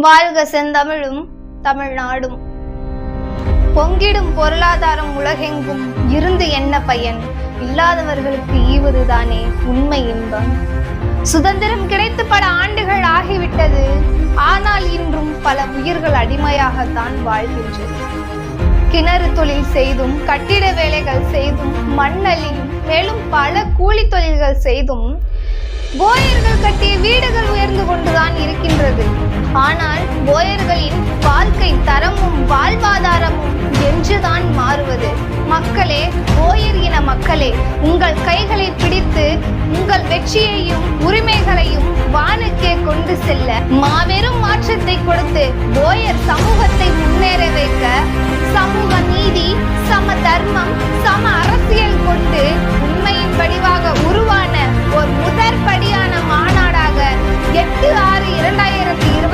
வாழ்க செந்தமிழும் தமிழ்நாடும். பொங்கிடும் பொருளாதாரம் உலகெங்கும் இருந்து என்ன பயன்? இல்லாதவர்களுக்கு ஈவதுதானே உண்மை இன்பம். சுதந்திரம் கிடைத்து பல ஆண்டுகள் ஆகிவிட்டது. ஆனால் இன்றும் பல உயிர்கள் அடிமையாகத்தான் வாழ்கின்றது. கிணறு தொழில் செய்தும், கட்டிட வேலைகள் செய்தும், மண்ணலியும், மேலும் பல கூலி தொழில்கள் செய்தும் போயர்கள் கட்டிய வீடுகள் உயர்ந்து கொண்டுதான் இருக்கின்றது. ஆனால் போயர்களின் வாழ்க்கை தரமும் வாழ்வாதாரமும் என்றுதான் மாறுவது. மக்களே, போயர் இன மக்களே, உங்கள் கைகளை பிடித்து உங்கள் வெற்றியையும் உரிமைகளையும் வானுக்கே கொண்டு செல்ல மாபெரும் மாற்றத்தை கொடுத்து போயர் சமூகத்தை முன்னேற வைக்க சமூக நீதி, சம தர்மம், சம அரசியல் கொண்டு உண்மையின் வடிவாக உருவான ஒரு முதற்படியான மாநாடாக 8/6/2021